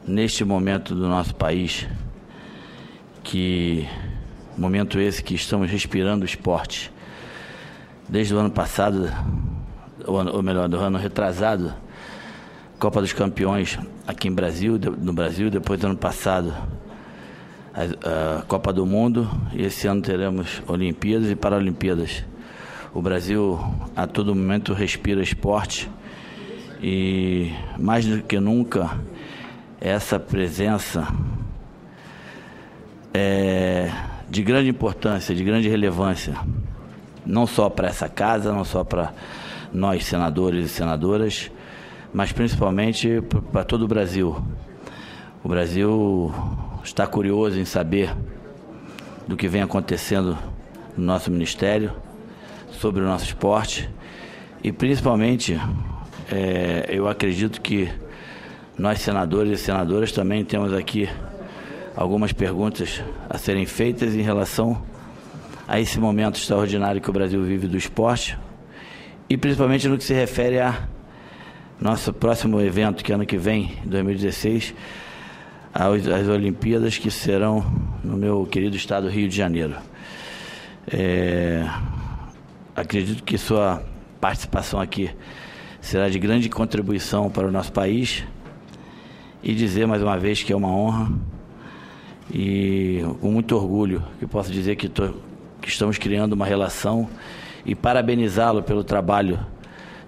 neste momento do nosso país, momento esse que estamos respirando o esporte, desde o ano passado, ou melhor, do ano retrasado, Copa dos Campeões aqui no Brasil, depois do ano passado a Copa do Mundo, e esse ano teremos Olimpíadas e Paralimpíadas. O Brasil a todo momento respira esporte e mais do que nunca essa presença é de grande importância, de grande relevância, não só para essa casa, não só para nós senadores e senadoras, mas principalmente para todo o Brasil. O Brasil está curioso em saber do que vem acontecendo no nosso ministério, sobre o nosso esporte, e principalmente eu acredito que nós senadores e senadoras também temos aqui algumas perguntas a serem feitas em relação a esse momento extraordinário que o Brasil vive do esporte, e principalmente no que se refere a nosso próximo evento, que ano que vem, em 2016, as Olimpíadas, que serão no meu querido estado do Rio de Janeiro. Acredito que sua participação aqui será de grande contribuição para o nosso país, e dizer mais uma vez que é uma honra e com muito orgulho que posso dizer que estamos criando uma relação, e parabenizá-lo pelo trabalho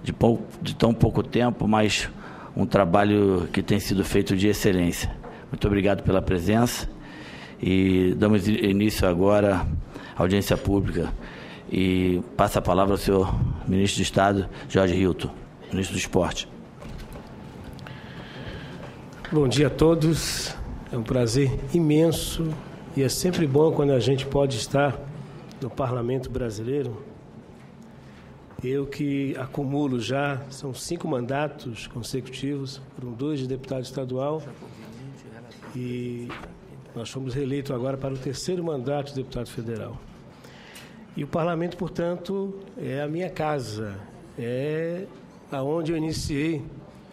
de tão pouco tempo, mas um trabalho que tem sido feito de excelência. Muito obrigado pela presença, e damos início agora à audiência pública, e passa a palavra ao senhor ministro de Estado, Jorge Hilton, ministro do Esporte. Bom dia a todos, é um prazer imenso e é sempre bom quando a gente pode estar no Parlamento Brasileiro. Eu que acumulo já, são 5 mandatos consecutivos, foram 2 de deputado estadual e nós fomos reeleitos agora para o 3º mandato de deputado federal. E o Parlamento, portanto, é a minha casa, é aonde eu iniciei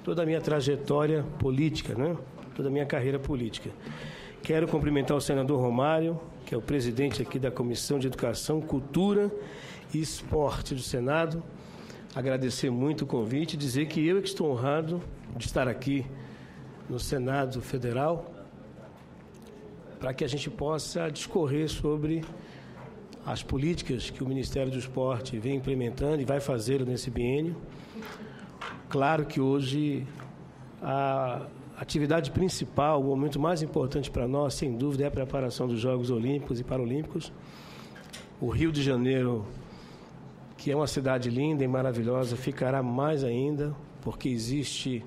toda a minha trajetória política, né? Toda a minha carreira política. Quero cumprimentar o senador Romário, que é o presidente aqui da Comissão de Educação, Cultura e Esporte do Senado. Agradecer muito o convite e dizer que eu é que estou honrado de estar aqui no Senado Federal para que a gente possa discorrer sobre as políticas que o Ministério do Esporte vem implementando e vai fazer nesse biênio. Claro que hoje a atividade principal, o momento mais importante para nós, sem dúvida, é a preparação dos Jogos Olímpicos e Paralímpicos. O Rio de Janeiro, que é uma cidade linda e maravilhosa, ficará mais ainda, porque existe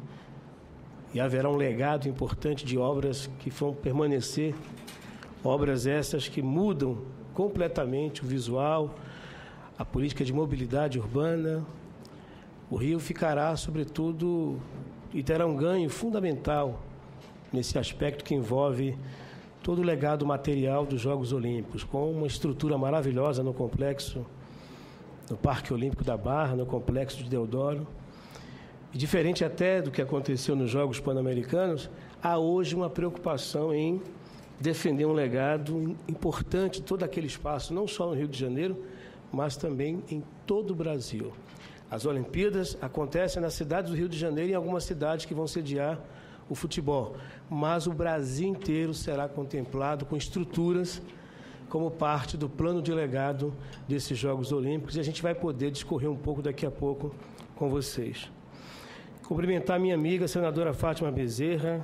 e haverá um legado importante de obras que vão permanecer, obras essas que mudam completamente o visual, a política de mobilidade urbana. O Rio ficará, sobretudo, e terá um ganho fundamental nesse aspecto que envolve todo o legado material dos Jogos Olímpicos, com uma estrutura maravilhosa no complexo, no Parque Olímpico da Barra, no Complexo de Deodoro. E diferente até do que aconteceu nos Jogos Pan-Americanos, há hoje uma preocupação em defender um legado importante, todo aquele espaço, não só no Rio de Janeiro, mas também em todo o Brasil. As Olimpíadas acontecem na cidade do Rio de Janeiro e em algumas cidades que vão sediar o futebol, mas o Brasil inteiro será contemplado com estruturas como parte do plano de legado desses Jogos Olímpicos, e a gente vai poder discorrer um pouco daqui a pouco com vocês. Cumprimentar minha amiga, a senadora Fátima Bezerra,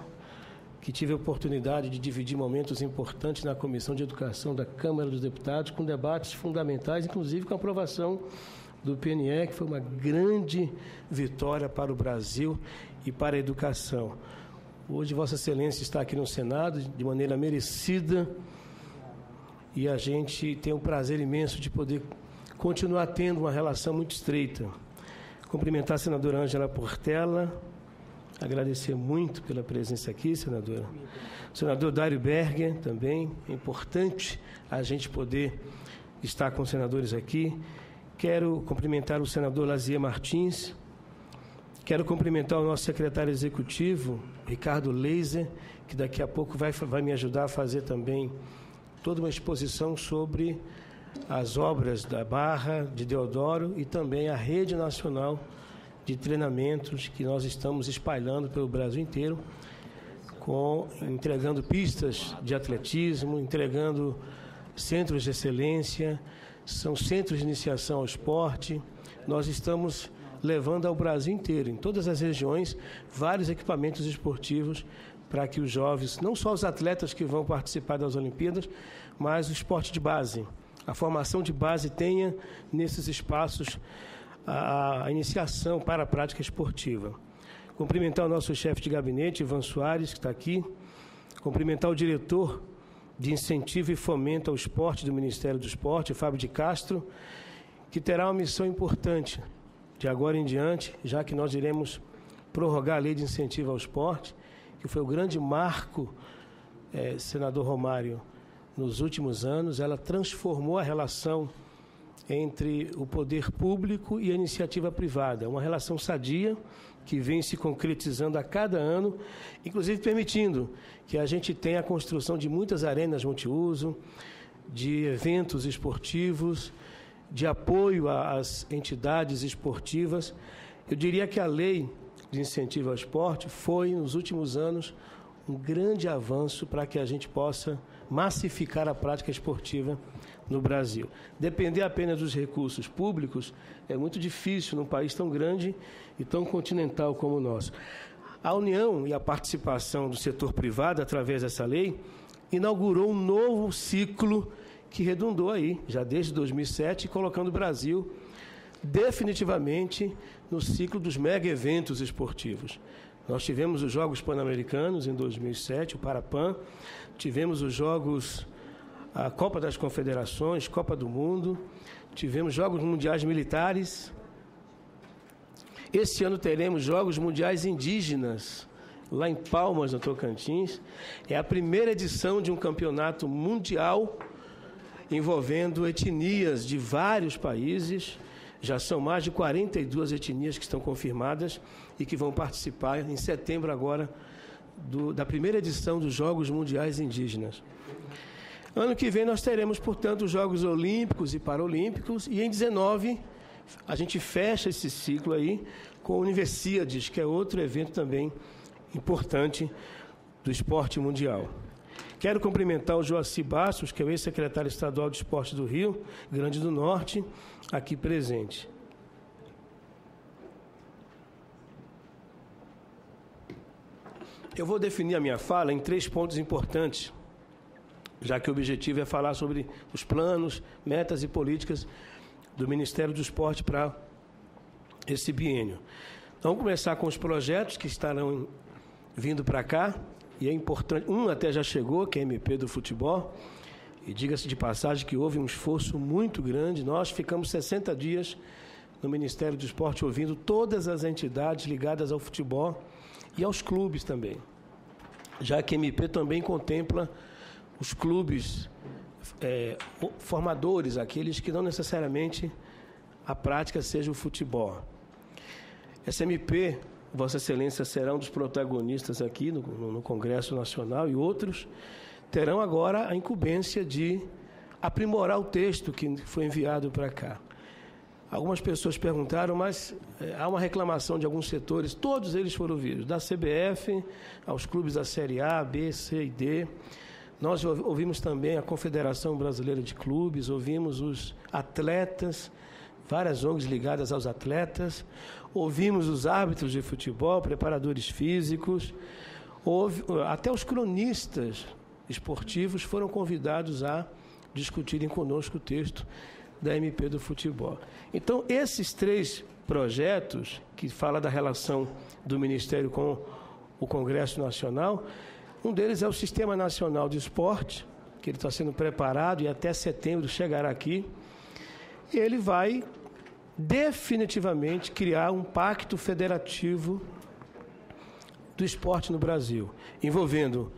que tive a oportunidade de dividir momentos importantes na Comissão de Educação da Câmara dos Deputados, com debates fundamentais, inclusive com a aprovação do PNE, que foi uma grande vitória para o Brasil e para a educação. Hoje, Vossa Excelência está aqui no Senado de maneira merecida, e a gente tem um prazer imenso de poder continuar tendo uma relação muito estreita. Cumprimentar a senadora Ângela Portela, agradecer muito pela presença aqui, senadora. O senador Dário Berger também, é importante a gente poder estar com os senadores aqui. Quero cumprimentar o senador Lazier Martins, Quero cumprimentar o nosso secretário executivo, Ricardo Leiser, que daqui a pouco vai me ajudar a fazer também toda uma exposição sobre as obras da Barra, de Deodoro e também a rede nacional de treinamentos que nós estamos espalhando pelo Brasil inteiro, entregando pistas de atletismo, entregando centros de excelência, são centros de iniciação ao esporte. Nós estamos levando ao Brasil inteiro, em todas as regiões, vários equipamentos esportivos para que os jovens, não só os atletas que vão participar das Olimpíadas, mas o esporte de base, a formação de base tenha nesses espaços a iniciação para a prática esportiva. Cumprimentar o nosso chefe de gabinete, Ivan Soares, que está aqui, cumprimentar o diretor de incentivo e fomento ao esporte do Ministério do Esporte, Fábio de Castro, que terá uma missão importante de agora em diante, já que nós iremos prorrogar a lei de incentivo ao esporte, que foi o grande marco, senador Romário, nos últimos anos. Ela transformou a relação entre o poder público e a iniciativa privada, uma relação sadia que vem se concretizando a cada ano, inclusive permitindo que a gente tenha a construção de muitas arenas multiuso, de eventos esportivos, de apoio às entidades esportivas. Eu diria que a lei de incentivo ao esporte foi, nos últimos anos, um grande avanço para que a gente possa massificar a prática esportiva no Brasil. Depender apenas dos recursos públicos é muito difícil num país tão grande e tão continental como o nosso. A união e a participação do setor privado, através dessa lei, inaugurou um novo ciclo que redundou aí, já desde 2007, colocando o Brasil definitivamente no ciclo dos mega eventos esportivos. Nós tivemos os Jogos Pan-Americanos em 2007, o Parapan, tivemos os Jogos, a Copa das Confederações, Copa do Mundo, tivemos Jogos Mundiais Militares. Esse ano teremos Jogos Mundiais Indígenas, lá em Palmas, no Tocantins. É a primeira edição de um campeonato mundial envolvendo etnias de vários países. Já são mais de 42 etnias que estão confirmadas e que vão participar em setembro agora da primeira edição dos Jogos Mundiais Indígenas. Ano que vem nós teremos, portanto, os Jogos Olímpicos e Paralímpicos, e em 19 a gente fecha esse ciclo aí com a Universiades, que é outro evento também importante do esporte mundial. Quero cumprimentar o Joaci Bastos, que é o ex-secretário estadual de Esporte do Rio Grande do Norte, aqui presente. Eu vou definir a minha fala em 3 pontos importantes, já que o objetivo é falar sobre os planos, metas e políticas do Ministério do Esporte para esse biênio. Então, vamos começar com os projetos que estarão vindo para cá. E é importante, um até já chegou, que é a MP do futebol, e diga-se de passagem que houve um esforço muito grande. Nós ficamos 60 dias no Ministério do Esporte ouvindo todas as entidades ligadas ao futebol e aos clubes também, já que a MP também contempla os clubes formadores, aqueles que não necessariamente a prática seja o futebol. Essa MP, Vossa Excelência será um dos protagonistas aqui no Congresso Nacional, e outros terão agora a incumbência de aprimorar o texto que foi enviado para cá. Algumas pessoas perguntaram, mas há uma reclamação de alguns setores, todos eles foram ouvidos, da CBF aos clubes da Série A, B, C e D. Nós ouvimos também a Confederação Brasileira de Clubes, ouvimos os atletas, várias ONGs ligadas aos atletas, ouvimos os árbitros de futebol, preparadores físicos, até os cronistas esportivos foram convidados a discutirem conosco o texto da MP do futebol. Então, esses 3 projetos, que falam da relação do Ministério com o Congresso Nacional, um deles é o Sistema Nacional de Esporte, que ele está sendo preparado e até setembro chegará aqui. Ele vai definitivamente criar um pacto federativo do esporte no Brasil, envolvendo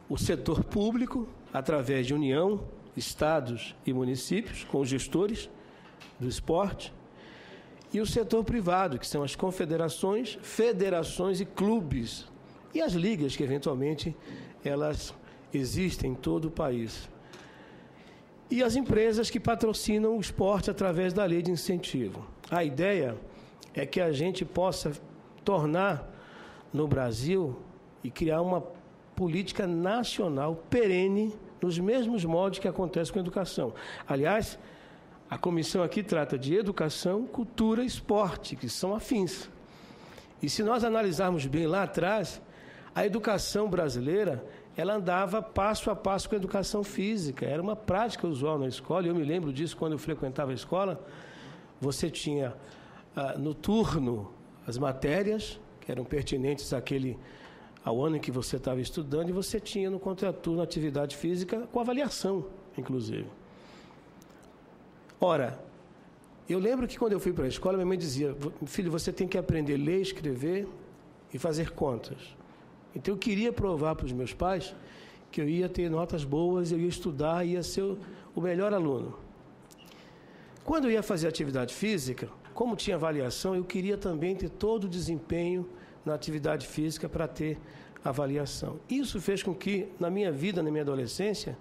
o setor público, através de união, estados e municípios, com os gestores do esporte, e o setor privado, que são as confederações, federações e clubes, e as ligas, que eventualmente elas existem em todo o país. E as empresas que patrocinam o esporte através da lei de incentivo. A ideia é que a gente possa tornar no Brasil e criar uma política nacional perene nos mesmos moldes que acontece com a educação. Aliás, a comissão aqui trata de educação, cultura e esporte, que são afins. E se nós analisarmos bem lá atrás, a educação brasileira, ela andava passo a passo com a educação física. Era uma prática usual na escola, e eu me lembro disso quando eu frequentava a escola. Você tinha no turno as matérias que eram pertinentes ao ano em que você estava estudando, e você tinha no contraturno atividade física com avaliação, inclusive. Ora, eu lembro que quando eu fui para a escola, minha mãe dizia: filho, você tem que aprender a ler, escrever e fazer contas. Então eu queria provar para os meus pais que eu ia ter notas boas, eu ia estudar, ia ser o melhor aluno. Quando eu ia fazer atividade física, como tinha avaliação, eu queria também ter todo o desempenho na atividade física para ter avaliação. Isso fez com que, na minha vida, na minha adolescência,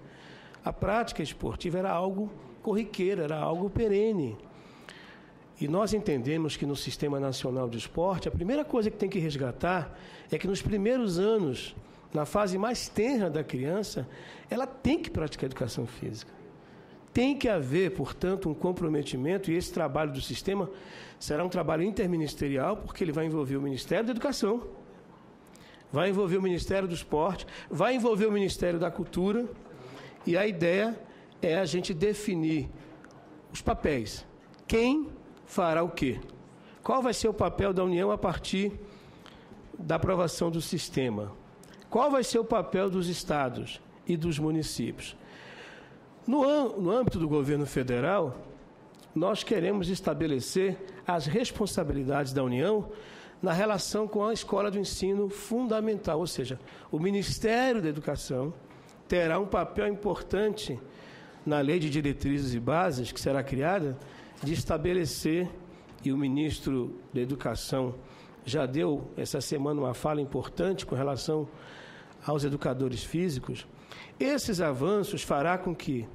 a prática esportiva era algo corriqueiro, era algo perene. E nós entendemos que no Sistema Nacional de Esporte, a primeira coisa que tem que resgatar é que nos primeiros anos, na fase mais tenra da criança, ela tem que praticar educação física. Tem que haver, portanto, um comprometimento, e esse trabalho do sistema será um trabalho interministerial, porque ele vai envolver o Ministério da Educação, vai envolver o Ministério do Esporte, vai envolver o Ministério da Cultura, e a ideia é a gente definir os papéis. Quem fará o quê? Qual vai ser o papel da União a partir da aprovação do sistema? Qual vai ser o papel dos estados e dos municípios? No âmbito do governo federal, nós queremos estabelecer as responsabilidades da União na relação com a escola do ensino fundamental, ou seja, o Ministério da Educação terá um papel importante na Lei de Diretrizes e Bases, que será criada, de estabelecer, e o ministro da Educação já deu essa semana uma fala importante com relação aos educadores físicos. Esses avanços fará com que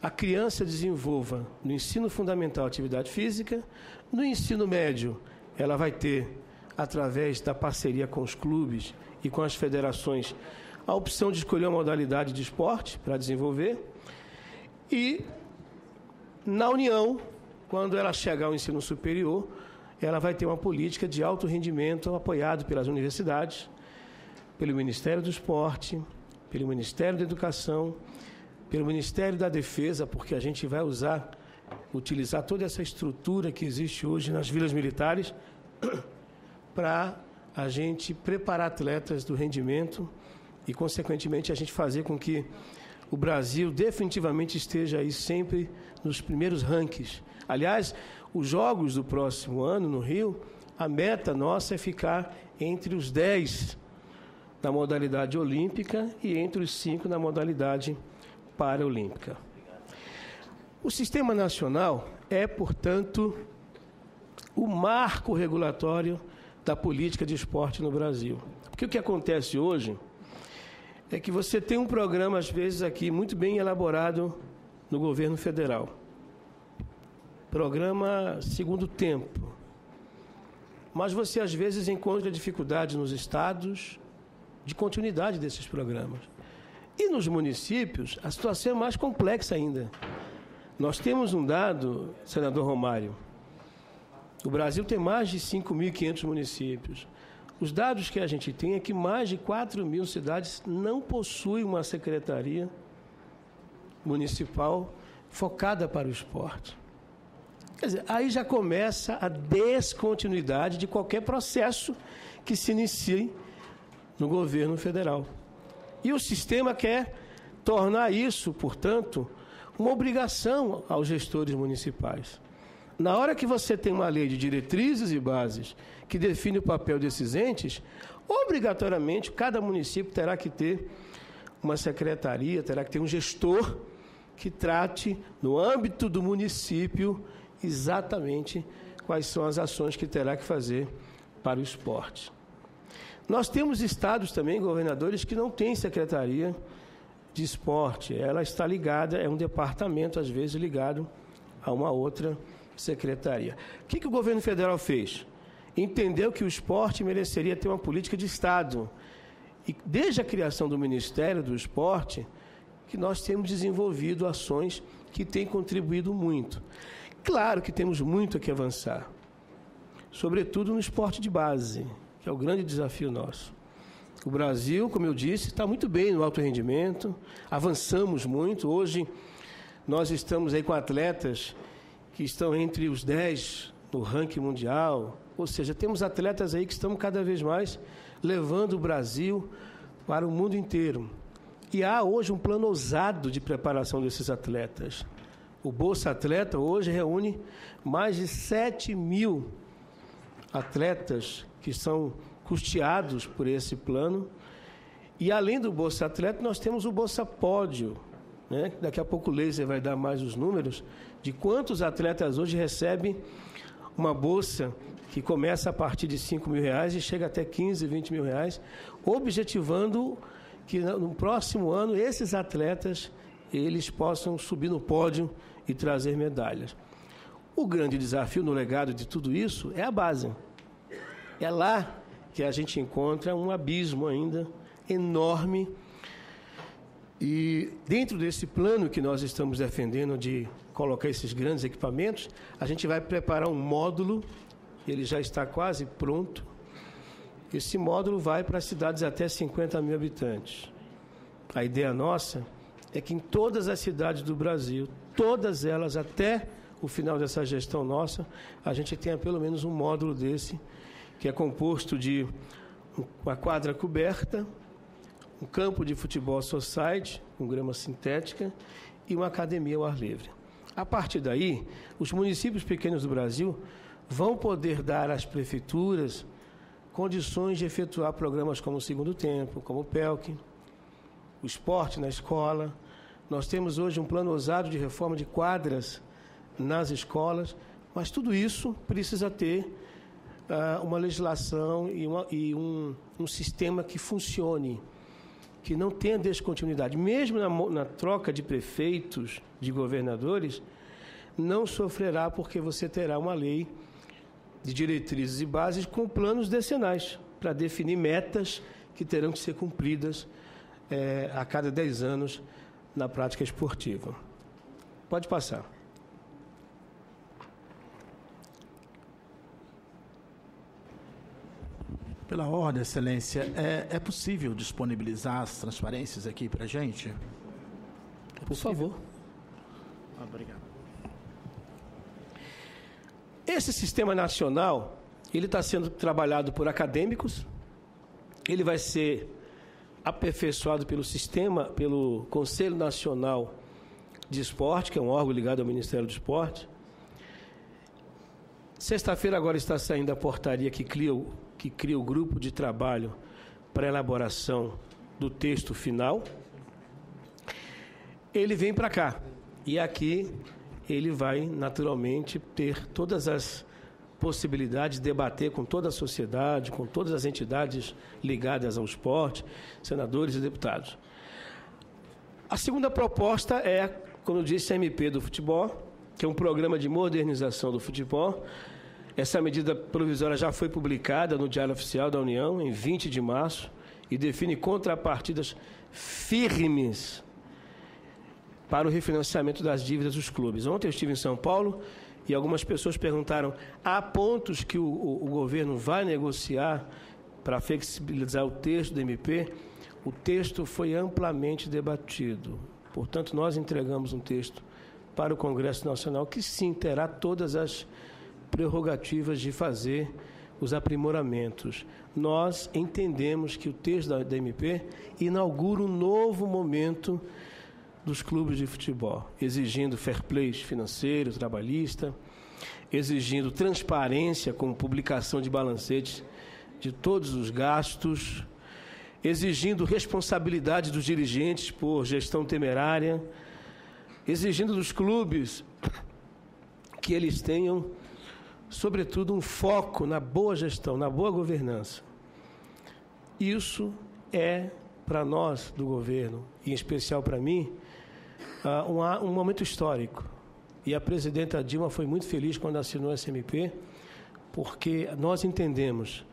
a criança desenvolva no ensino fundamental atividade física, no ensino médio ela vai ter, através da parceria com os clubes e com as federações, a opção de escolher uma modalidade de esporte para desenvolver, e na União, quando ela chegar ao ensino superior, ela vai ter uma política de alto rendimento apoiado pelas universidades, pelo Ministério do Esporte, pelo Ministério da Educação, pelo Ministério da Defesa, porque a gente vai utilizar toda essa estrutura que existe hoje nas vilas militares para a gente preparar atletas do rendimento e, consequentemente, a gente fazer com que o Brasil definitivamente esteja aí sempre nos primeiros rankings. Aliás, os Jogos do próximo ano no Rio, a meta nossa é ficar entre os 10 na modalidade olímpica e entre os 5 na modalidade paraolímpica. O Sistema Nacional é, portanto, o marco regulatório da política de esporte no Brasil. Porque o que acontece hoje é que você tem um programa, às vezes, aqui muito bem elaborado no governo federal. Programa Segundo Tempo. Mas você, às vezes, encontra dificuldade nos estados de continuidade desses programas. E nos municípios, a situação é mais complexa ainda. Nós temos um dado, senador Romário, o Brasil tem mais de 5.500 municípios. Os dados que a gente tem é que mais de 4.000 cidades não possuem uma secretaria municipal focada para o esporte. Quer dizer, aí já começa a descontinuidade de qualquer processo que se inicie no governo federal. E o sistema quer tornar isso, portanto, uma obrigação aos gestores municipais. Na hora que você tem uma lei de diretrizes e bases que define o papel desses entes, obrigatoriamente cada município terá que ter uma secretaria, terá que ter um gestor que trate, no âmbito do município, exatamente quais são as ações que terá que fazer para o esporte. Nós temos estados também, governadores, que não têm secretaria de esporte. Ela está ligada, é um departamento, às vezes, ligado a uma outra secretaria. O que o governo federal fez? Entendeu que o esporte mereceria ter uma política de Estado. E desde a criação do Ministério do Esporte, que nós temos desenvolvido ações que têm contribuído muito. Claro que temos muito a que avançar, sobretudo no esporte de base, que é o grande desafio nosso. O Brasil, como eu disse, está muito bem no alto rendimento, avançamos muito. Hoje nós estamos aí com atletas que estão entre os 10 no ranking mundial, ou seja, temos atletas aí que estão cada vez mais levando o Brasil para o mundo inteiro. E há hoje um plano ousado de preparação desses atletas. O Bolsa Atleta hoje reúne mais de 7 mil atletas que são custeados por esse plano. E além do Bolsa Atleta, nós temos o Bolsa Pódio, né? Daqui a pouco o Laser vai dar mais os números de quantos atletas hoje recebem uma bolsa que começa a partir de R$5.000 e chega até R$15, R$20.000, objetivando que no próximo ano esses atletas eles possam subir no pódio e trazer medalhas. O grande desafio no legado de tudo isso é a base. É lá que a gente encontra um abismo ainda enorme. E dentro desse plano que nós estamos defendendo de colocar esses grandes equipamentos, a gente vai preparar um módulo, ele já está quase pronto. Esse módulo vai para cidades até 50 mil habitantes. A ideia nossa é que em todas as cidades do Brasil, todas elas, até o final dessa gestão nossa, a gente tenha pelo menos um módulo desse, que é composto de uma quadra coberta, um campo de futebol society, com grama sintética, e uma academia ao ar livre. A partir daí, os municípios pequenos do Brasil vão poder dar às prefeituras condições de efetuar programas como o Segundo Tempo, como o PELC, o esporte na escola. Nós temos hoje um plano ousado de reforma de quadras nas escolas, mas tudo isso precisa ter uma legislação e um sistema que funcione, que não tenha descontinuidade. Mesmo na troca de prefeitos, de governadores, não sofrerá, porque você terá uma lei de diretrizes e bases com planos decenais para definir metas que terão que ser cumpridas a cada 10 anos na prática esportiva. Pode passar. Pela ordem, Excelência, é possível disponibilizar as transparências aqui para a gente? Por favor. Obrigado. Esse sistema nacional, ele está sendo trabalhado por acadêmicos, ele vai ser aperfeiçoado pelo Conselho Nacional de Esporte, que é um órgão ligado ao Ministério do Esporte. Sexta-feira agora está saindo a portaria que cria o grupo de trabalho para elaboração do texto final. Ele vem para cá e aqui ele vai naturalmente ter todas as possibilidades de debater com toda a sociedade, com todas as entidades ligadas ao esporte, senadores e deputados. A segunda proposta é, como eu disse, a MP do futebol, que é um programa de modernização do futebol. Essa medida provisória já foi publicada no Diário Oficial da União, em 20 de março, e define contrapartidas firmes para o refinanciamento das dívidas dos clubes. Ontem eu estive em São Paulo e algumas pessoas perguntaram: há pontos que o governo vai negociar para flexibilizar o texto do MP? O texto foi amplamente debatido. Portanto, nós entregamos um texto para o Congresso Nacional que sim terá todas as prerrogativas de fazer os aprimoramentos. Nós entendemos que o texto da MP inaugura um novo momento dos clubes de futebol, exigindo fair play financeiro, trabalhista, exigindo transparência com publicação de balancetes de todos os gastos, exigindo responsabilidade dos dirigentes por gestão temerária, exigindo dos clubes que eles tenham sobretudo, um foco na boa gestão, na boa governança. Isso é, para nós do governo, e em especial para mim, um momento histórico. E a presidenta Dilma foi muito feliz quando assinou essa MP, porque nós entendemos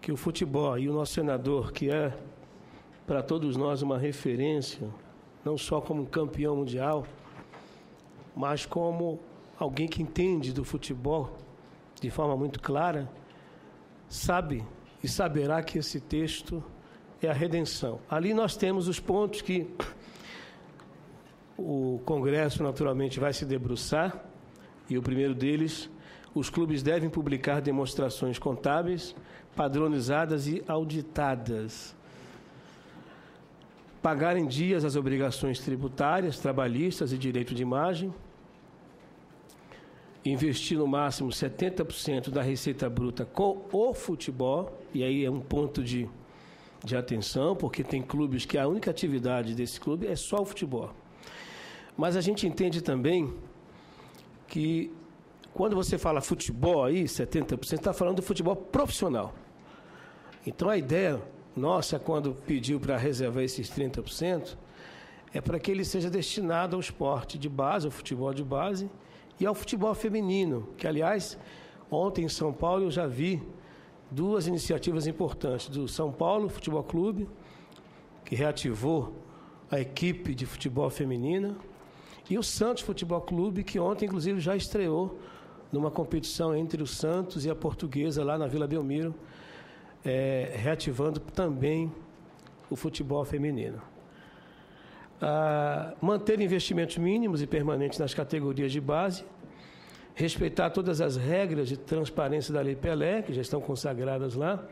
que o futebol e o nosso senador, que é para todos nós uma referência, não só como campeão mundial, mas como alguém que entende do futebol de forma muito clara, sabe e saberá que esse texto é a redenção. Ali nós temos os pontos que o Congresso naturalmente vai se debruçar, e o primeiro deles: os clubes devem publicar demonstrações contábeis, padronizadas e auditadas, pagar em dias as obrigações tributárias, trabalhistas e direito de imagem, investir no máximo 70% da receita bruta com o futebol, e aí é um ponto de atenção, porque tem clubes que a única atividade desse clube é só o futebol. Mas a gente entende também que quando você fala futebol aí, 70%, está falando do futebol profissional. Então a ideia nossa, quando pediu para reservar esses 30%, é para que ele seja destinado ao esporte de base, ao futebol de base, e ao futebol feminino, que, aliás, ontem em São Paulo eu já vi duas iniciativas importantes, do São Paulo Futebol Clube, que reativou a equipe de futebol feminina, e o Santos Futebol Clube, que ontem, inclusive, já estreou numa competição entre o Santos e a Portuguesa, lá na Vila Belmiro, reativando também o futebol feminino. Manter investimentos mínimos e permanentes nas categorias de base, respeitar todas as regras de transparência da Lei Pelé, que já estão consagradas lá.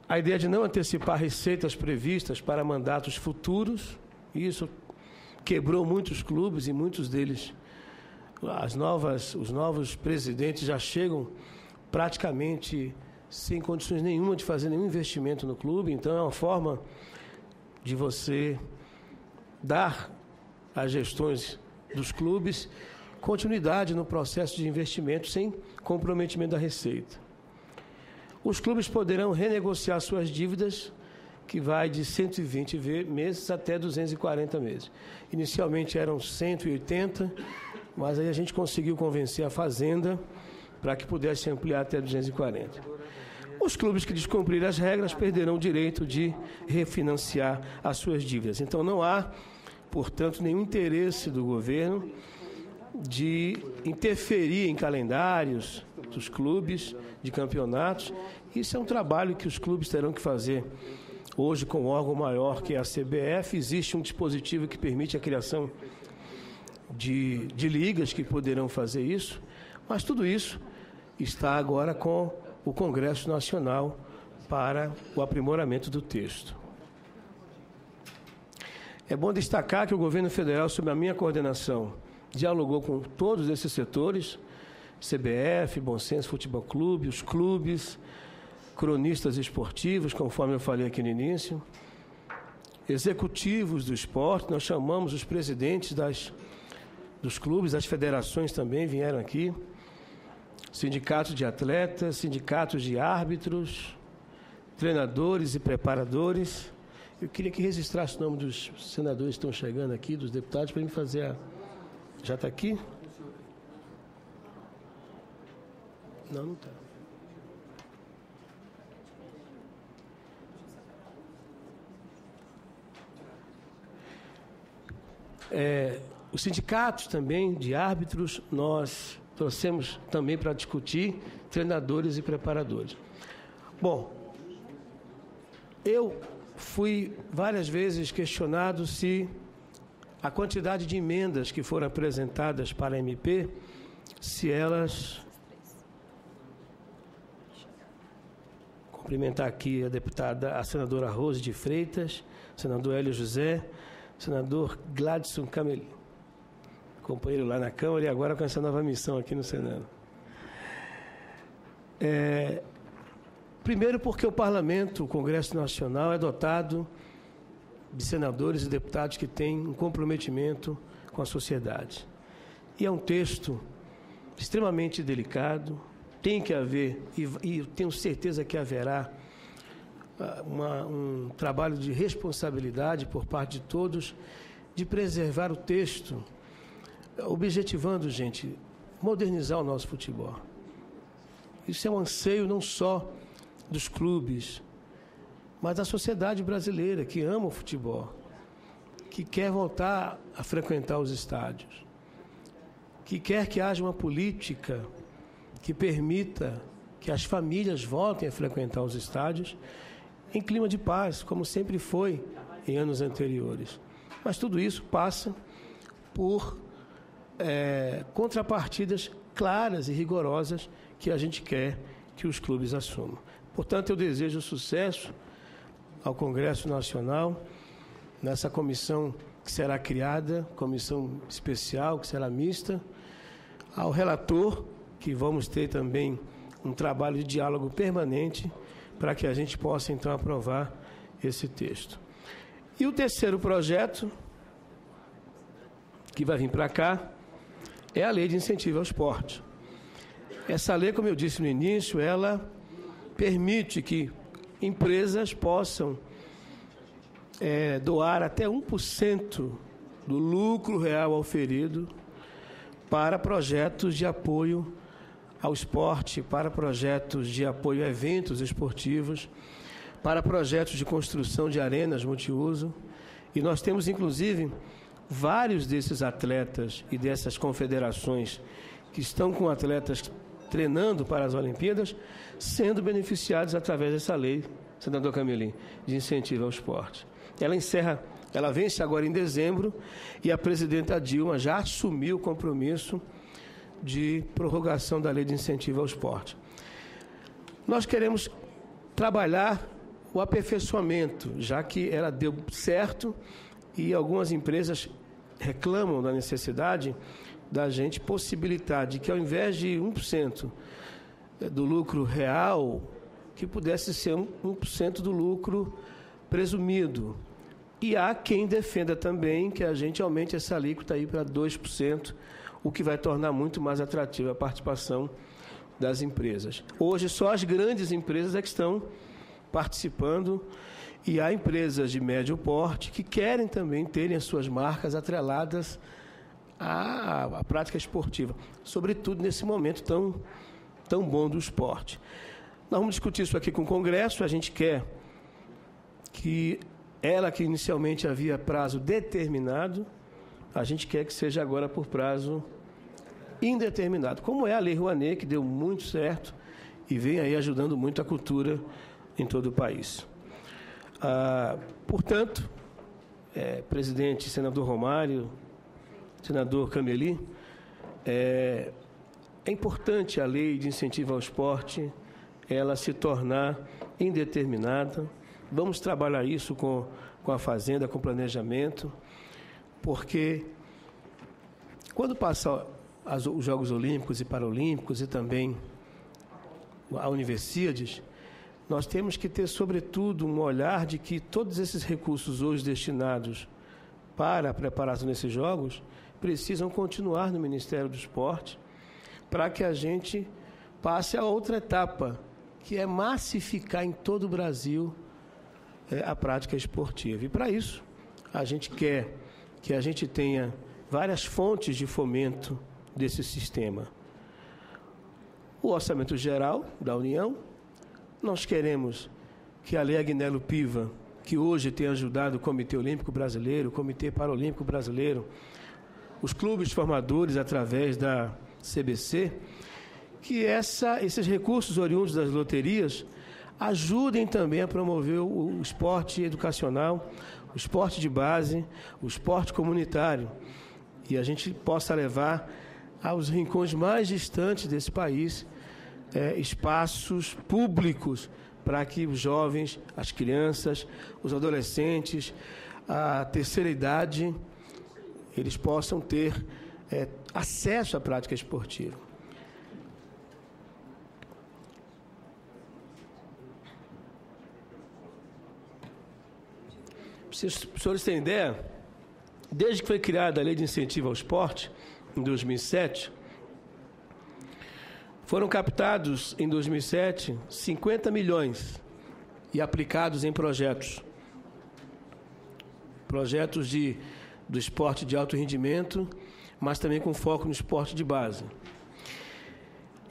A ideia de não antecipar receitas previstas para mandatos futuros, isso quebrou muitos clubes, e muitos deles, os novos presidentes já chegam praticamente sem condições nenhuma de fazer nenhum investimento no clube. Então é uma forma de você dar às gestões dos clubes continuidade no processo de investimento sem comprometimento da receita. Os clubes poderão renegociar suas dívidas, que vai de 120 meses até 240 meses. Inicialmente eram 180, mas aí a gente conseguiu convencer a Fazenda para que pudesse ampliar até 240. Os clubes que descumprirem as regras perderão o direito de refinanciar as suas dívidas. Então não há, portanto, nenhum interesse do governo de interferir em calendários dos clubes, de campeonatos. Isso é um trabalho que os clubes terão que fazer. Hoje, com o órgão maior, que é a CBF, existe um dispositivo que permite a criação de ligas que poderão fazer isso, mas tudo isso está agora com o Congresso Nacional para o aprimoramento do texto. É bom destacar que o governo federal, sob a minha coordenação, dialogou com todos esses setores, CBF, Bom Senso Futebol Clube, os clubes, cronistas esportivos, conforme eu falei aqui no início, executivos do esporte. Nós chamamos os presidentes dos clubes, das federações também vieram aqui, sindicatos de atletas, sindicatos de árbitros, treinadores e preparadores. Eu queria que registrasse o nome dos senadores que estão chegando aqui, dos deputados, para me fazer a... Já está aqui? Não está. Os sindicatos também de árbitros, nós trouxemos também para discutir, treinadores e preparadores. Bom, eu fui várias vezes questionado se a quantidade de emendas que foram apresentadas para a MP, se elas... Cumprimentar aqui a deputada, a senadora Rose de Freitas, senador Hélio José, senador Gladson Cameli, companheiro lá na Câmara e agora com essa nova missão aqui no Senado. Primeiro porque o Parlamento, o Congresso Nacional, é dotado de senadores e deputados que têm um comprometimento com a sociedade. E é um texto extremamente delicado. Tem que haver, e tenho certeza que haverá, um trabalho de responsabilidade por parte de todos, de preservar o texto, objetivando, gente, modernizar o nosso futebol. Isso é um anseio não só dos clubes, mas da sociedade brasileira que ama o futebol, que quer voltar a frequentar os estádios, que quer que haja uma política que permita que as famílias voltem a frequentar os estádios em clima de paz, como sempre foi em anos anteriores. Mas tudo isso passa por contrapartidas claras e rigorosas que a gente quer que os clubes assumam. Portanto, eu desejo sucesso ao Congresso Nacional, nessa comissão que será criada, comissão especial, que será mista, ao relator, que vamos ter também um trabalho de diálogo permanente para que a gente possa, então, aprovar esse texto. E o terceiro projeto, que vai vir para cá, é a Lei de Incentivo ao Esporte. Essa lei, como eu disse no início, ela permite que empresas possam doar até 1% do lucro real auferido para projetos de apoio ao esporte, para projetos de apoio a eventos esportivos, para projetos de construção de arenas multiuso. E nós temos, inclusive, vários desses atletas e dessas confederações que estão com atletas treinando para as Olimpíadas, sendo beneficiados através dessa lei, senador Camelim, de incentivo ao esporte. Ela vence agora em dezembro e a presidenta Dilma já assumiu o compromisso de prorrogação da lei de incentivo ao esporte. Nós queremos trabalhar o aperfeiçoamento, já que ela deu certo e algumas empresas reclamam da necessidade da gente possibilitar de que, ao invés de 1% do lucro real, que pudesse ser 1% do lucro presumido. E há quem defenda também que a gente aumente essa alíquota aí para 2%, o que vai tornar muito mais atrativa a participação das empresas. Hoje, só as grandes empresas é que estão participando e há empresas de médio porte que querem também terem as suas marcas atreladas à prática esportiva, sobretudo nesse momento tão bom do esporte. Nós vamos discutir isso aqui com o Congresso. A gente quer que ela, que inicialmente havia prazo determinado, a gente quer que seja agora por prazo indeterminado, como é a Lei Rouanet, que deu muito certo e vem aí ajudando muito a cultura em todo o país. Portanto, presidente, senador Romário, senador Camelim, é importante a lei de incentivo ao esporte ela se tornar indeterminada. Vamos trabalhar isso com a Fazenda, com planejamento, porque quando passa os Jogos Olímpicos e Paralímpicos e também a Universiades, nós temos que ter, sobretudo, um olhar de que todos esses recursos hoje destinados para a preparação desses Jogos precisam continuar no Ministério do Esporte para que a gente passe a outra etapa, que é massificar em todo o Brasil a prática esportiva. E para isso, a gente quer que a gente tenha várias fontes de fomento desse sistema. O Orçamento Geral da União, nós queremos que a Lei Agnello Piva, que hoje tem ajudado o Comitê Olímpico Brasileiro, o Comitê Paralímpico Brasileiro, os clubes formadores através da CBC, que esses recursos oriundos das loterias ajudem também a promover o esporte educacional, o esporte de base, o esporte comunitário, e a gente possa levar aos rincões mais distantes desse país espaços públicos para que os jovens, as crianças, os adolescentes, a terceira idade, eles possam ter acesso à prática esportiva. Se os senhores têm ideia, desde que foi criada a Lei de Incentivo ao Esporte, em 2007, Foram captados, em 2007, 50 milhões e aplicados em projetos. Projetos do esporte de alto rendimento, mas também com foco no esporte de base.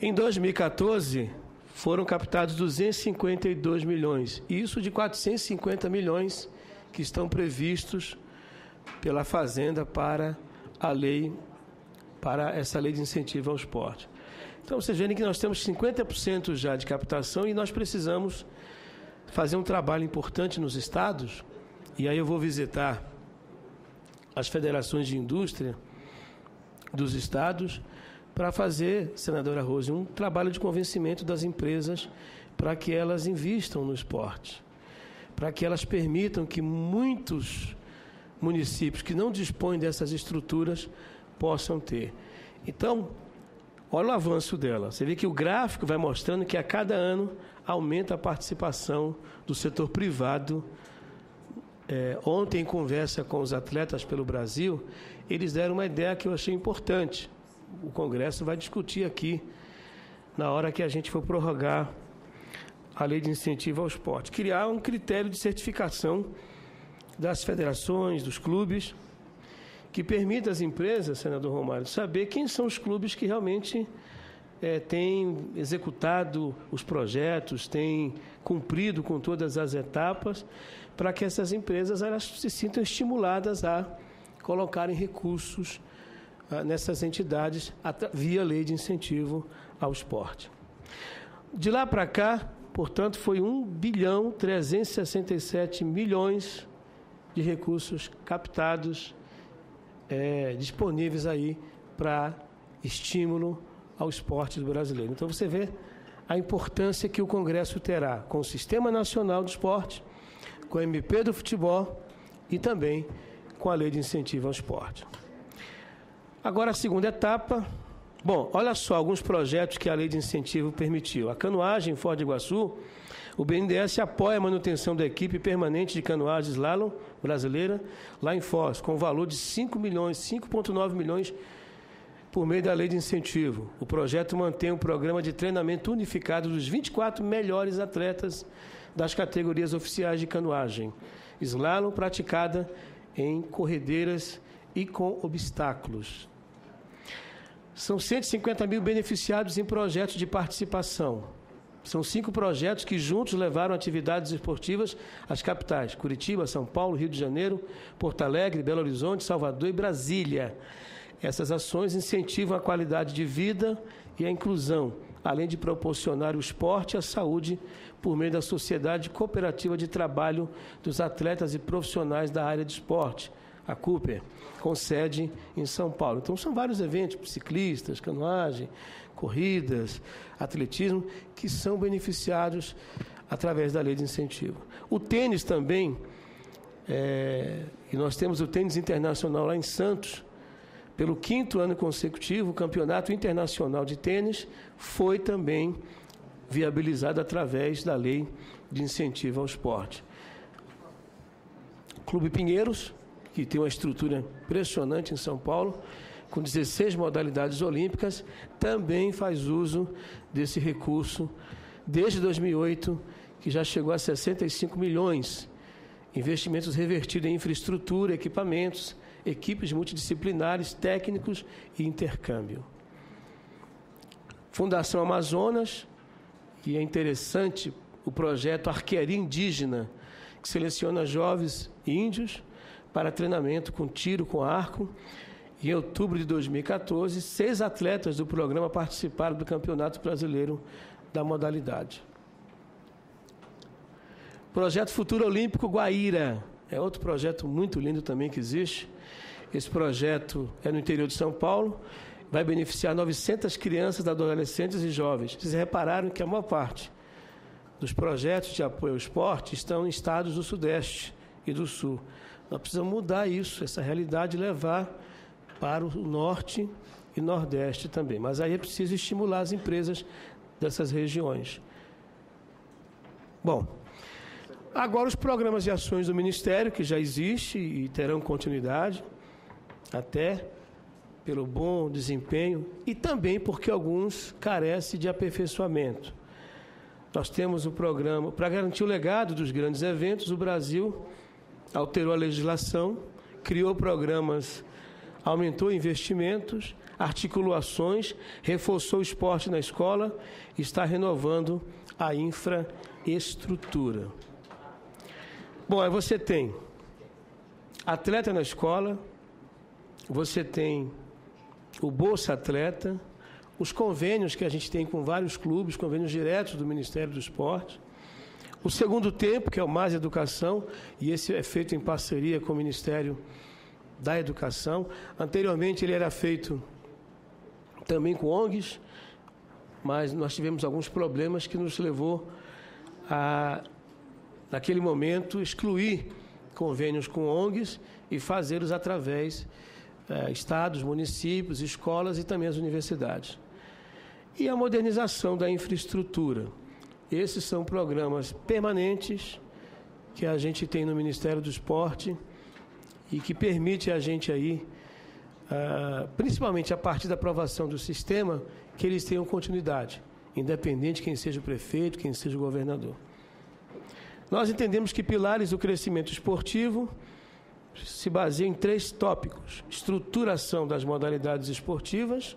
Em 2014, foram captados 252 milhões, isso de 450 milhões que estão previstos pela Fazenda para essa lei de incentivo ao esporte. Então, vocês veem que nós temos 50% já de captação e nós precisamos fazer um trabalho importante nos estados, e aí eu vou visitar as federações de indústria dos estados para fazer, senadora Rose, um trabalho de convencimento das empresas para que elas invistam no esporte, para que elas permitam que muitos municípios que não dispõem dessas estruturas possam ter. Então, olha o avanço dela. Você vê que o gráfico vai mostrando que a cada ano aumenta a participação do setor privado. Ontem, em conversa com os atletas pelo Brasil, eles deram uma ideia que eu achei importante. O Congresso vai discutir aqui, na hora que a gente for prorrogar a lei de incentivo ao esporte. Criar um critério de certificação das federações, dos clubes, que permita às empresas, senador Romário, saber quem são os clubes que realmente têm executado os projetos, têm cumprido com todas as etapas, para que essas empresas elas se sintam estimuladas a colocarem recursos nessas entidades via lei de incentivo ao esporte. De lá para cá, portanto, foi 1.367 bilhões de recursos captados, disponíveis aí para estímulo ao esporte do brasileiro. Então você vê a importância que o Congresso terá com o Sistema Nacional do Esporte, com o MP do Futebol e também com a Lei de Incentivo ao Esporte. Agora a segunda etapa. Bom, olha só alguns projetos que a Lei de Incentivo permitiu. A canoagem em Foz do Iguaçu, o BNDES apoia a manutenção da equipe permanente de canoagem slalom brasileira lá em Foz, com valor de 5,9 milhões por meio da Lei de Incentivo. O projeto mantém um programa de treinamento unificado dos 24 melhores atletas das categorias oficiais de canoagem slalom praticada em corredeiras e com obstáculos. São 150 mil beneficiados em projetos de participação. São 5 projetos que juntos levaram atividades esportivas às capitais: Curitiba, São Paulo, Rio de Janeiro, Porto Alegre, Belo Horizonte, Salvador e Brasília. Essas ações incentivam a qualidade de vida e a inclusão, além de proporcionar o esporte e a saúde por meio da Sociedade Cooperativa de Trabalho dos Atletas e Profissionais da Área de Esporte, a Cooper, com sede em São Paulo. Então, são vários eventos, ciclistas, canoagem, corridas, atletismo, que são beneficiados através da lei de incentivo. O tênis também, e nós temos o tênis internacional lá em Santos, pelo 5º ano consecutivo, o Campeonato Internacional de Tênis foi também viabilizado através da lei de incentivo ao esporte. Clube Pinheiros, que tem uma estrutura impressionante em São Paulo, com 16 modalidades olímpicas, também faz uso desse recurso desde 2008, que já chegou a 65 milhões. Investimentos revertidos em infraestrutura, equipamentos, equipes multidisciplinares, técnicos e intercâmbio. Fundação Amazonas, e é interessante o projeto Arquearia Indígena, que seleciona jovens índios para treinamento com tiro com arco. E em outubro de 2014, 6 atletas do programa participaram do Campeonato Brasileiro da modalidade. Projeto Futuro Olímpico Guaíra, é outro projeto muito lindo também que existe. Esse projeto é no interior de São Paulo, vai beneficiar 900 crianças, adolescentes e jovens. Vocês repararam que a maior parte dos projetos de apoio ao esporte estão em estados do Sudeste e do Sul. Nós precisamos mudar isso, essa realidade, e levar para o Norte e Nordeste também. Mas aí é preciso estimular as empresas dessas regiões. Bom, agora os programas de ações do Ministério, que já existem e terão continuidade até pelo bom desempenho e também porque alguns carecem de aperfeiçoamento. Nós temos o programa, para garantir o legado dos grandes eventos, o Brasil alterou a legislação, criou programas, aumentou investimentos, articulou ações, reforçou o esporte na escola e está renovando a infraestrutura. Bom, aí você tem atleta na escola, você tem o Bolsa Atleta, os convênios que a gente tem com vários clubes, convênios diretos do Ministério do Esporte, o segundo tempo, que é o Mais Educação, e esse é feito em parceria com o Ministério da Educação. Anteriormente ele era feito também com ONGs, mas nós tivemos alguns problemas que nos levou a, naquele momento, excluir convênios com ONGs e fazê-los através estados, municípios, escolas e também as universidades. E a modernização da infraestrutura. Esses são programas permanentes que a gente tem no Ministério do Esporte e que permite a gente aí, principalmente a partir da aprovação do sistema, que eles tenham continuidade, independente de quem seja o prefeito, quem seja o governador. Nós entendemos que pilares do crescimento esportivo se baseiam em 3 tópicos: estruturação das modalidades esportivas,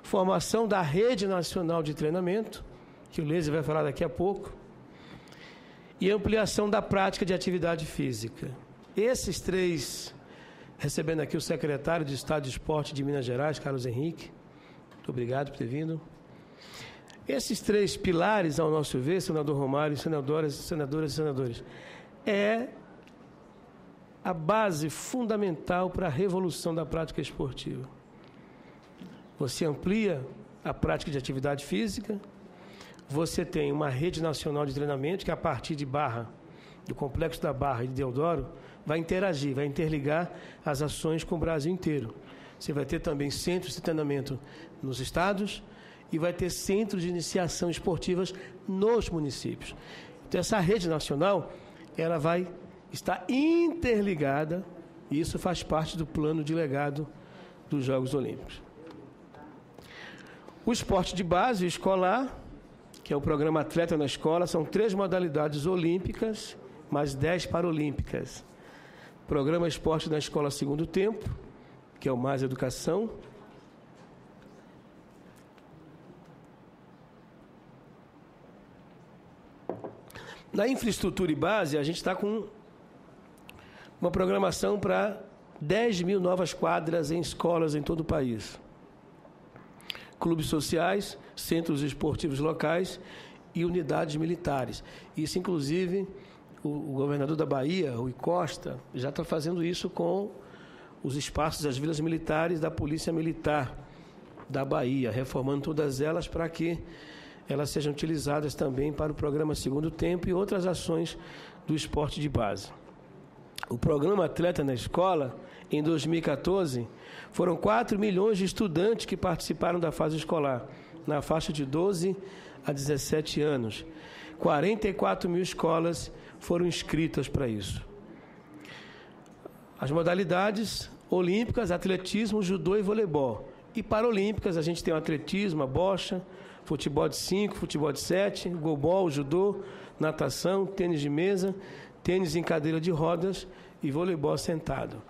formação da rede nacional de treinamento, que o Leise vai falar daqui a pouco, e ampliação da prática de atividade física. Esses 3, recebendo aqui o secretário de Estado de Esporte de Minas Gerais, Carlos Henrique, muito obrigado por ter vindo. Esses 3 pilares, ao nosso ver, senador Romário, senadoras e senadores, é a base fundamental para a revolução da prática esportiva. Você amplia a prática de atividade física, você tem uma rede nacional de treinamento que, a partir de Barra, do Complexo da Barra e de Deodoro, vai interagir, vai interligar as ações com o Brasil inteiro. Você vai ter também centros de treinamento nos estados e vai ter centros de iniciação esportivas nos municípios. Então, essa rede nacional, ela vai estar interligada, e isso faz parte do plano de legado dos Jogos Olímpicos. O esporte de base escolar, que é o programa Atleta na Escola, são 3 modalidades olímpicas, mais 10 paralímpicas. Programa Esporte na Escola Segundo Tempo, que é o Mais Educação. Na infraestrutura e base, a gente está com uma programação para 10 mil novas quadras em escolas em todo o país. Clubes sociais, centros esportivos locais e unidades militares. Isso, inclusive, o governador da Bahia, Rui Costa, já está fazendo isso com os espaços das vilas militares da Polícia Militar da Bahia, reformando todas elas para que elas sejam utilizadas também para o programa Segundo Tempo e outras ações do esporte de base. O programa Atleta na Escola, em 2014, foram 4 milhões de estudantes que participaram da fase escolar, na faixa de 12 a 17 anos. 44 mil escolas foram inscritas para isso. As modalidades olímpicas, atletismo, judô e voleibol. E paralímpicas, a gente tem o atletismo, a bocha, futebol de 5, futebol de 7, golbol, judô, natação, tênis de mesa, tênis em cadeira de rodas e voleibol sentado.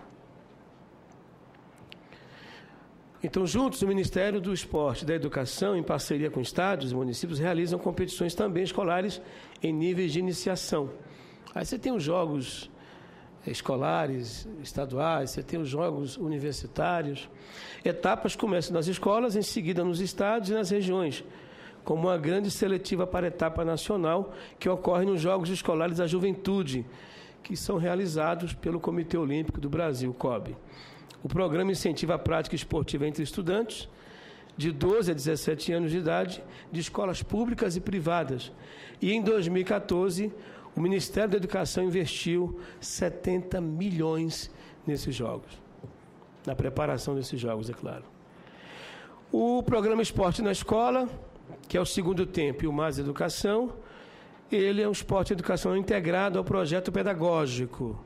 Então, juntos, o Ministério do Esporte e da Educação, em parceria com estados e municípios, realizam competições também escolares em níveis de iniciação. Aí você tem os jogos escolares, estaduais, você tem os jogos universitários. Etapas começam nas escolas, em seguida nos estados e nas regiões, como uma grande seletiva para a etapa nacional, que ocorre nos Jogos Escolares da Juventude, que são realizados pelo Comitê Olímpico do Brasil, COB. O programa incentiva a prática esportiva entre estudantes de 12 a 17 anos de idade, de escolas públicas e privadas. E em 2014, o Ministério da Educação investiu 70 milhões nesses jogos, na preparação desses jogos, é claro. O programa Esporte na Escola, que é o Segundo Tempo e o Mais Educação, ele é um esporte e educação integrado ao projeto pedagógico.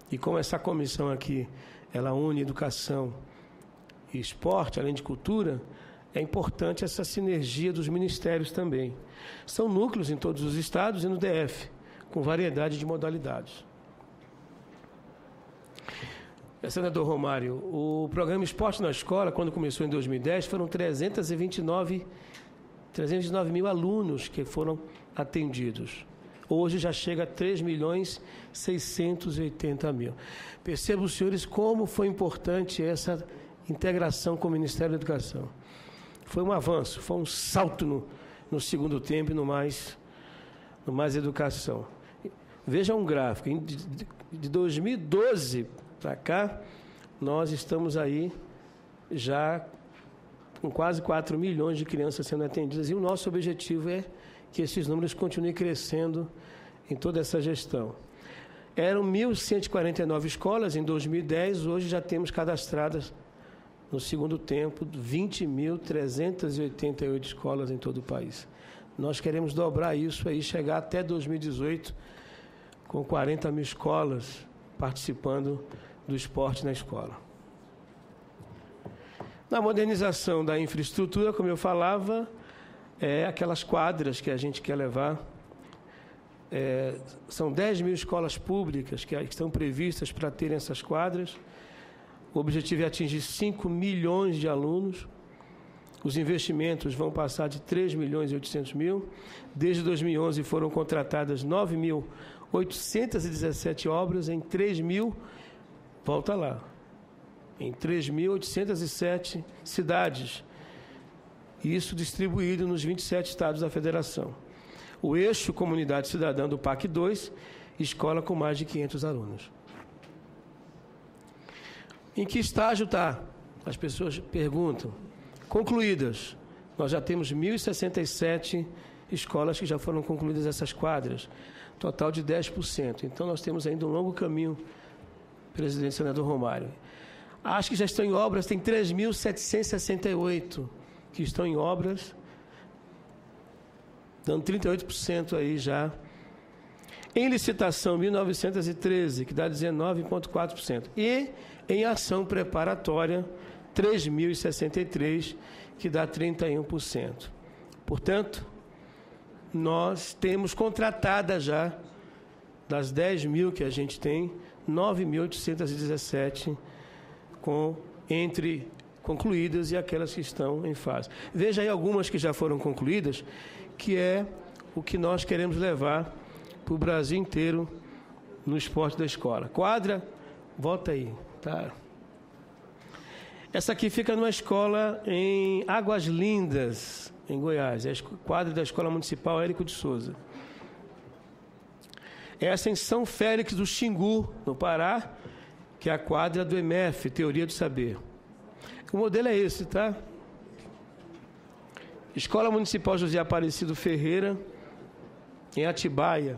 E como essa comissão aqui, ela une educação e esporte, além de cultura, é importante essa sinergia dos ministérios também. São núcleos em todos os estados e no DF, com variedade de modalidades. Senador Romário, o programa Esporte na Escola, quando começou em 2010, foram 329 mil alunos que foram atendidos. Hoje já chega a 3.680.000. Percebam, senhores, como foi importante essa integração com o Ministério da Educação. Foi um avanço, foi um salto no segundo tempo e no mais educação. Veja um gráfico, de 2012 para cá, nós estamos aí já com quase 4 milhões de crianças sendo atendidas e o nosso objetivo é que esses números continuem crescendo em toda essa gestão. Eram 1.149 escolas em 2010, hoje já temos cadastradas no segundo tempo 20.388 escolas em todo o país. Nós queremos dobrar isso aí, chegar até 2018 com 40 mil escolas participando do esporte na escola. Na modernização da infraestrutura, como eu falava, aquelas quadras que a gente quer levar. São 10 mil escolas públicas que estão previstas para terem essas quadras. O objetivo é atingir 5 milhões de alunos. Os investimentos vão passar de 3 milhões e 800 mil. Desde 2011 foram contratadas 9.817 obras em 3.807 cidades. Isso distribuído nos 27 estados da federação. O eixo Comunidade Cidadã do PAC 2, escola com mais de 500 alunos. Em que estágio está? As pessoas perguntam. Concluídas. Nós já temos 1.067 escolas que já foram concluídas essas quadras. Total de 10%. Então, nós temos ainda um longo caminho, presidente senador Romário. As que já estão em obras, tem 3.768 que estão em obras, dando 38% aí já. Em licitação, 1.913, que dá 19,4%. E em ação preparatória, 3.063, que dá 31%. Portanto, nós temos contratadas já, das 10 mil que a gente tem, 9.817 entre concluídas e aquelas que estão em fase. Veja aí algumas que já foram concluídas, que é o que nós queremos levar para o Brasil inteiro no esporte da escola. Quadra, volta aí, tá? Essa aqui fica numa escola em Águas Lindas, em Goiás. É a quadra da Escola Municipal Érico de Souza. Essa em São Félix do Xingu, no Pará, que é a quadra do EMF, Teoria do Saber. O modelo é esse, tá? Escola Municipal José Aparecido Ferreira, em Atibaia.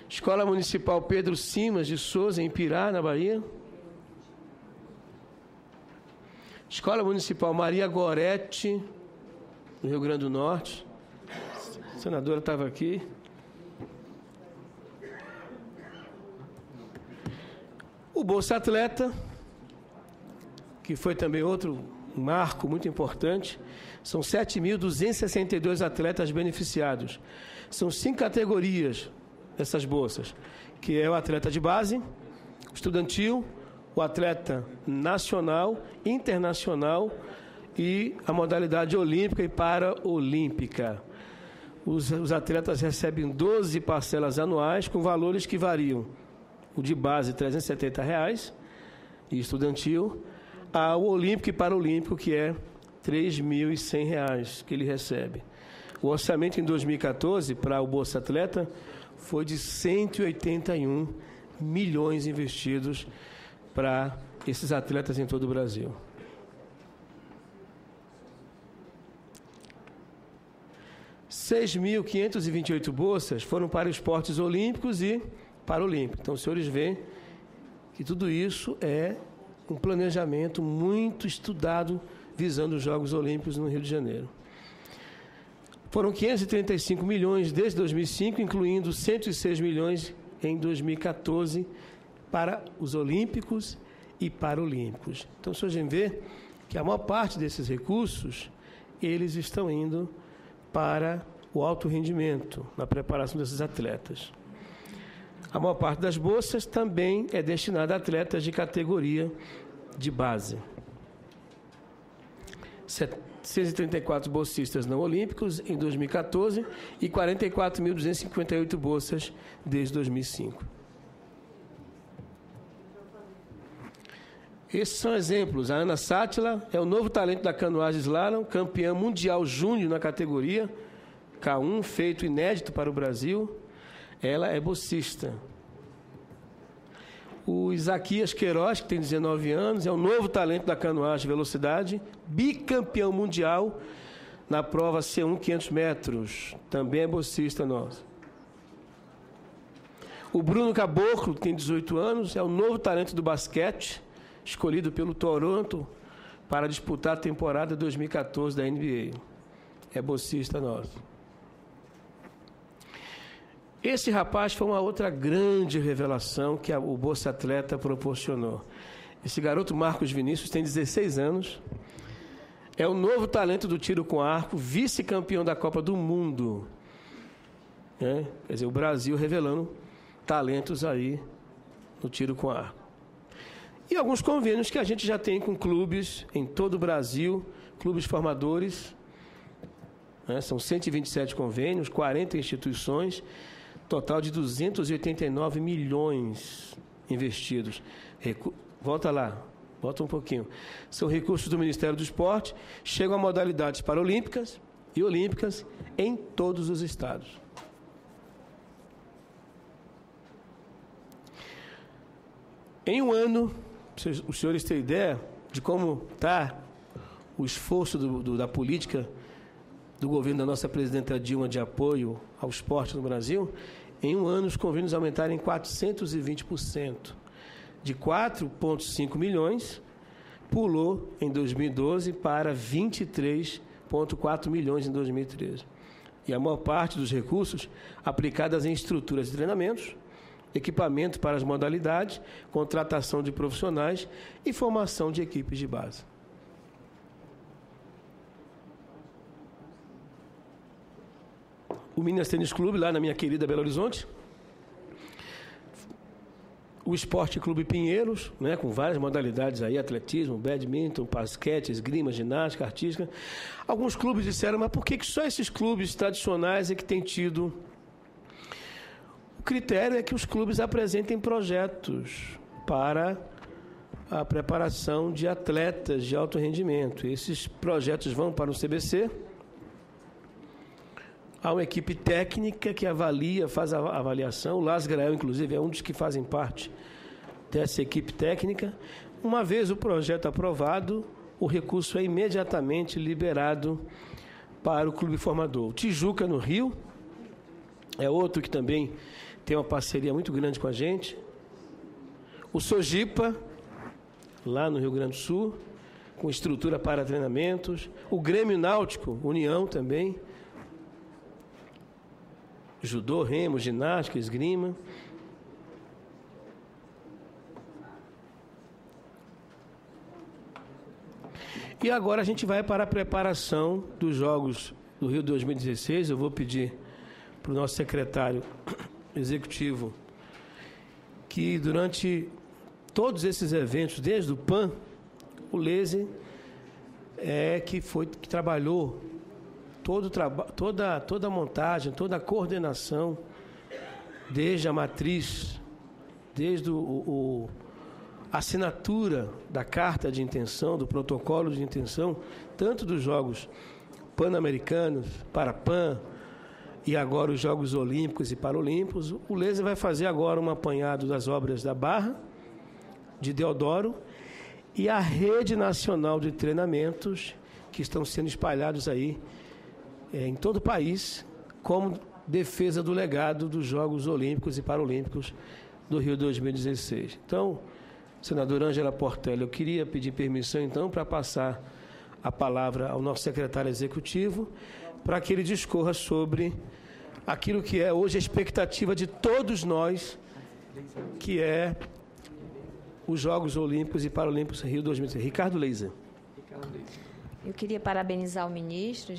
Escola Municipal Pedro Simas de Souza, em Pirá, na Bahia. Escola Municipal Maria Gorete, no Rio Grande do Norte. A senadora estava aqui. O Bolsa Atleta, que foi também outro marco muito importante. São 7.262 atletas beneficiados. São 5 categorias dessas bolsas, que é o atleta de base, estudantil, o atleta nacional, internacional e a modalidade olímpica e paraolímpica. Os atletas recebem 12 parcelas anuais com valores que variam. O de base, R$ 370, e estudantil, o olímpico e paraolímpico, que é R$ 3.100 que ele recebe. O orçamento em 2014 para o Bolsa Atleta foi de 181 milhões investidos para esses atletas em todo o Brasil. – 6.528 bolsas foram para esportes olímpicos e paralímpicos. Então, os senhores veem que tudo isso é um planejamento muito estudado visando os Jogos Olímpicos no Rio de Janeiro. Foram 535 milhões desde 2005, incluindo 106 milhões em 2014 para os olímpicos e paralímpicos. Então, o senhor já vê que a maior parte desses recursos, eles estão indo para o alto rendimento, na preparação desses atletas. A maior parte das bolsas também é destinada a atletas de categoria de base. 734 bolsistas não olímpicos em 2014 e 44.258 bolsas desde 2005. Esses são exemplos. A Ana Sátila é o novo talento da canoagem slalom, campeã mundial júnior na categoria K1, feito inédito para o Brasil. Ela é bolsista. O Isaquias Queiroz, que tem 19 anos, é o novo talento da canoagem velocidade, bicampeão mundial na prova C1 500 metros. Também é bolsista nosso. O Bruno Caboclo, que tem 18 anos, é o novo talento do basquete, escolhido pelo Toronto para disputar a temporada 2014 da NBA. É bolsista nosso. Esse rapaz foi uma outra grande revelação que o Bolsa Atleta proporcionou. Esse garoto, Marcos Vinícius, tem 16 anos, é o novo talento do tiro com arco, vice-campeão da Copa do Mundo. Quer dizer, o Brasil revelando talentos aí no tiro com arco. E alguns convênios que a gente já tem com clubes em todo o Brasil, clubes formadores, são 127 convênios, 40 instituições, total de 289 milhões investidos. Volta lá, volta um pouquinho. São recursos do Ministério do Esporte, chegam a modalidades paralímpicas e olímpicas em todos os estados. Em um ano, os senhores têm ideia de como está o esforço da política do governo da nossa presidenta Dilma de apoio ao esporte no Brasil? Em um ano, os convênios aumentaram em 420%. De 4,5 milhões, pulou em 2012 para 23,4 milhões em 2013. E a maior parte dos recursos aplicados em estruturas de treinamentos, equipamento para as modalidades, contratação de profissionais e formação de equipes de base. O Minas Tênis Clube, lá na minha querida Belo Horizonte, o Esporte Clube Pinheiros, com várias modalidades aí, atletismo, badminton, basquete, esgrima, ginástica, artística. Alguns clubes disseram, mas por que só esses clubes tradicionais é que têm tido? O critério é que os clubes apresentem projetos para a preparação de atletas de alto rendimento. Esses projetos vão para o CBC. Há uma equipe técnica que avalia, faz a avaliação. O Las Grael, inclusive, é um dos que fazem parte dessa equipe técnica. Uma vez o projeto aprovado, o recurso é imediatamente liberado para o clube formador. O Tijuca, no Rio, é outro que também tem uma parceria muito grande com a gente. O Sojipa, lá no Rio Grande do Sul, com estrutura para treinamentos. O Grêmio Náutico, União também. Judô, remo, ginástica, esgrima. E agora a gente vai para a preparação dos Jogos do Rio 2016. Eu vou pedir para o nosso secretário executivo que durante todos esses eventos, desde o PAN, o Lese que trabalhou toda a montagem, toda a coordenação, desde a matriz, desde a assinatura da carta de intenção, do protocolo de intenção, tanto dos Jogos Pan-Americanos, Parapan, e agora os Jogos Olímpicos e Paralímpicos. O Lese vai fazer agora um apanhado das obras da Barra, de Deodoro, e a rede nacional de treinamentos que estão sendo espalhados aí em todo o país, como defesa do legado dos Jogos Olímpicos e Paralímpicos do Rio 2016. Então, senadora Ângela Portela, eu queria pedir permissão, então, para passar a palavra ao nosso secretário executivo, para que ele discorra sobre aquilo que é hoje a expectativa de todos nós, que é os Jogos Olímpicos e Paralímpicos Rio 2016. Ricardo Leiser. Eu queria parabenizar o ministro